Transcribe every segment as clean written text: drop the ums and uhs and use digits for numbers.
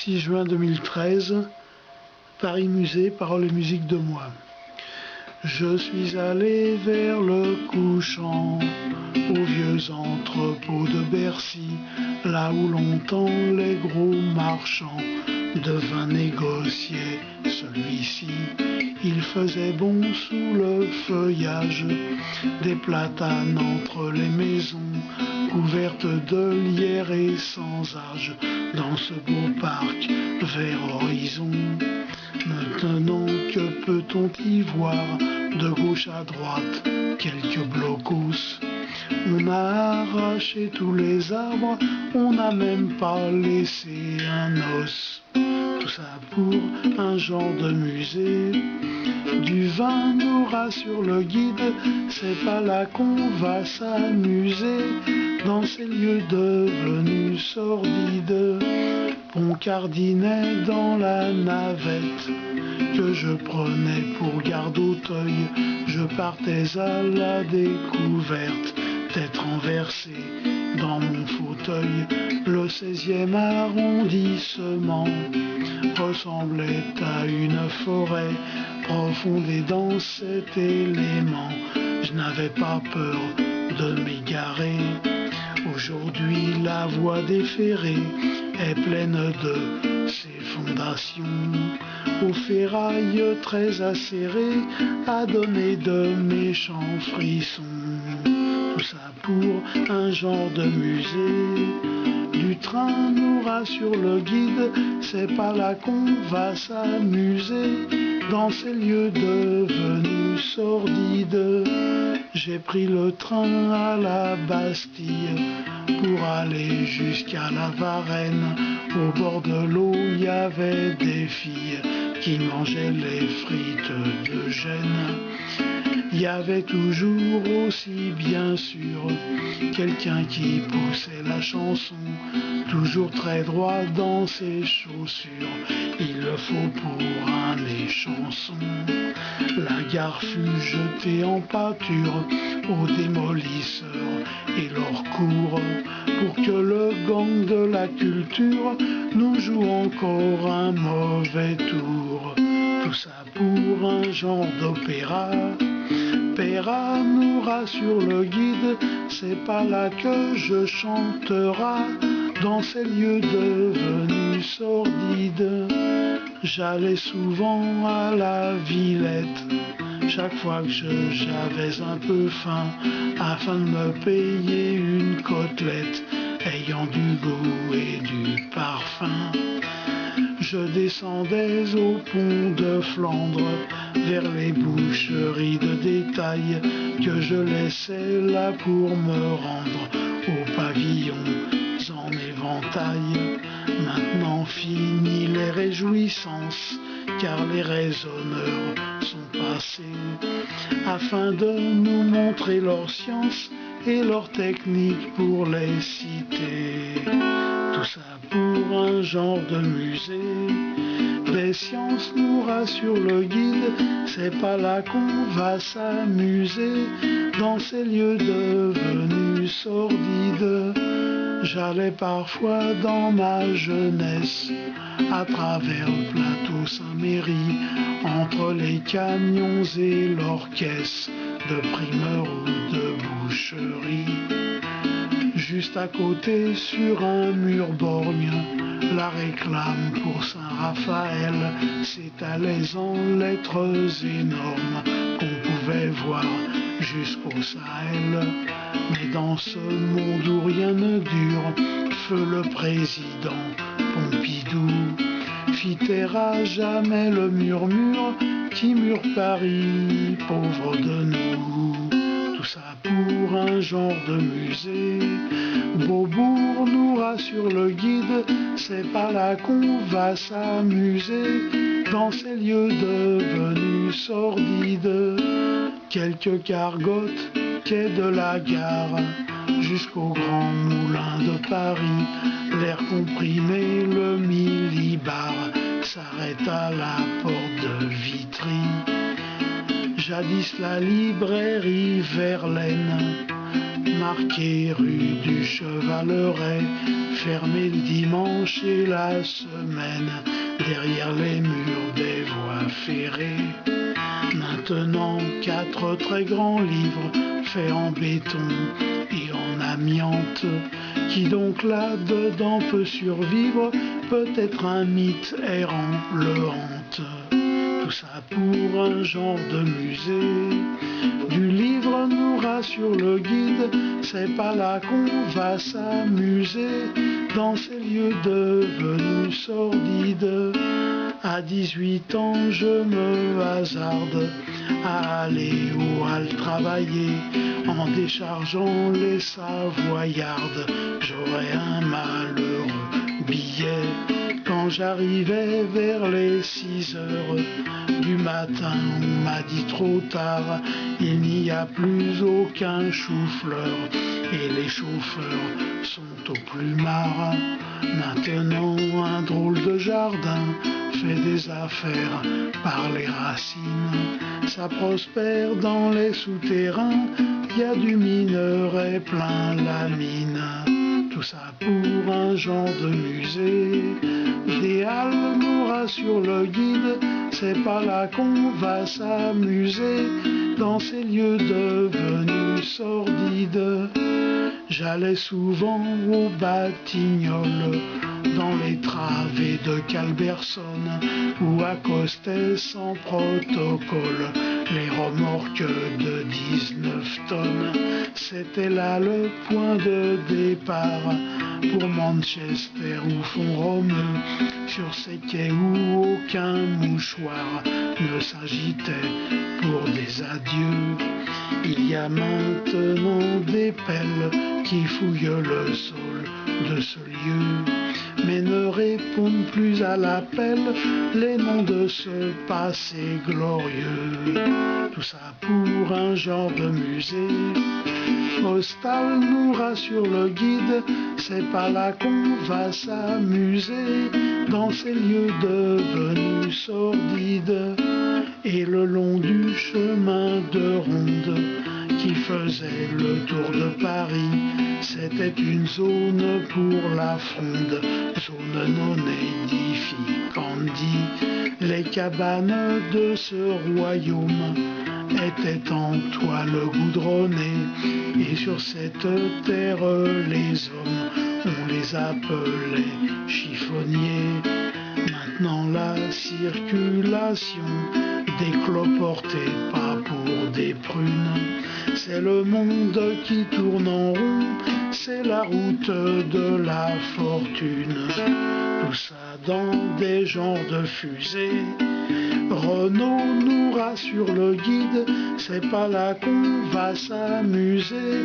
6 juin 2013, Paris Musée, paroles et musique de moi. Je suis allé vers le couchant, aux vieux entrepôts de Bercy, là où longtemps les gros marchands de vin négociaient celui-ci. Il faisait bon sous le feuillage des platanes entre les maisons, couvertes de lierre et sans âge, dans ce beau parc vers horizon. Maintenant, que peut-on y voir de gauche à droite quelques blocos? On a arraché tous les arbres, on n'a même pas laissé un os. Tout ça pour un genre de musée. Du vin nous rassure le guide, c'est pas là qu'on va s'amuser, dans ces lieux devenus sordides. Poncardinet dans la navette que je prenais pour garde Auteuil, je partais à la découverte, tête renversée dans mon fauteuil. Le 16e arrondissement ressemblait à une forêt profonde, et dans cet élément je n'avais pas peur de m'égarer. Aujourd'hui la voie des ferrés est pleine de ces fondations, aux ferrailles très acérées, à donner de méchants frissons. Tout ça pour un genre de musée. Du train nous rassure le guide, c'est pas là qu'on va s'amuser, dans ces lieux devenus sordides. J'ai pris le train à la Bastille pour aller jusqu'à la Varenne. Au bord de l'eau, il y avait des filles qui mangeaient les frites de Gênes. Il y avait toujours aussi bien sûr quelqu'un qui poussait la chanson, toujours très droit dans ses chaussures, il le faut pour un échanson. La gare fut jetée en pâture aux démolisseurs et leur cours, pour que le gang de la culture nous joue encore un mauvais tour. Tout ça pour un genre d'opéra. Péra nous rassure le guide, c'est pas là que je chanterai, dans ces lieux devenus sordides. J'allais souvent à la Villette, chaque fois que j'avais un peu faim, afin de me payer une côtelette ayant du goût et du parfum. Je descendais au pont de Flandre, vers les boucheries de détail, que je laissais là pour me rendre au pavillon en éventail. Maintenant fini les réjouissances, car les raisonneurs sont passés, afin de nous montrer leur science et leur technique pour les citer. Tout ça pour un genre de musée. Des sciences nous rassurent le guide, c'est pas là qu'on va s'amuser, dans ces lieux devenus sordides. J'allais parfois dans ma jeunesse, à travers le plateau Saint-Méry, entre les camions et l'orchestre de primeurs ou de boucherie. Juste à côté, sur un mur borgne, la réclame pour Saint-Raphaël s'étalait en lettres énormes qu'on pouvait voir jusqu'au Sahel. Mais dans ce monde où rien ne dure, feu le président Pompidou fit taire à jamais le murmure qui mure Paris, pauvre de nous. Tout ça pour un genre de musée. Beaubourg nous rassure le guide, c'est pas là qu'on va s'amuser, dans ces lieux devenus sordides. Quelques cargottes, quai de la gare, jusqu'au grand moulin de Paris, l'air comprimé, le millibar s'arrête à la porte de Vitry. Jadis la librairie Verlaine, marquée rue du Chevaleret, fermé le dimanche et la semaine, derrière les murs des voies ferrées. Maintenant 4 très grands livres faits en béton et en amiante. Qui donc là-dedans peut survivre? Peut-être un mythe errant le hante. Tout ça pour un genre de musée. Du livre nous rassure le guide, c'est pas là qu'on va s'amuser dans ces lieux devenus sordides. À 18 ans, je me hasarde à aller au hall travailler en déchargeant les savoyardes. J'aurais un malheureux billet quand j'arrivais vers les 6 heures du matin. On m'a dit trop tard, il n'y a plus aucun chou-fleur et les chauffeurs sont au plumard. Maintenant un drôle de jardin fait des affaires par les racines. Ça prospère dans les souterrains, y a du minerai plein la mine. Tout ça pour un genre de musée. Des halles nous rassure le guide, c'est pas là qu'on va s'amuser dans ces lieux devenus sordides. J'allais souvent aux Batignolles, dans les travées de Calbersonne, où accostaient sans protocole les remorques de 19 tonnes. C'était là le point de départ pour Manchester ou Font-Romeu, sur ces quais où aucun mouchoir ne s'agitait pour des adieux. Il y a maintenant des pelles qui fouillent le sol de ce lieu, mais ne répondent plus à l'appel les noms de ce passé glorieux. Tout ça pour un genre de musée. Postal nous rassure le guide, c'est pas là qu'on va s'amuser dans ces lieux devenus sordides. Et le long du chemin de ronde qui faisait le tour de Paris, c'était une zone pour la fronde, zone non édificandi. Les cabanes de ce royaume étaient en toile goudronnée, et sur cette terre les hommes, on les appelait chiffonniers. Maintenant la circulation des cloportés, pas pour des prunes. C'est le monde qui tourne en rond, c'est la route de la fortune. Tout ça dans des genres de fusées. Renault nous rassure le guide, c'est pas là qu'on va s'amuser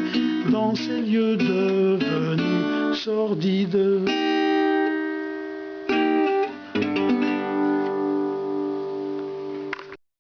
dans ces lieux devenus sordides.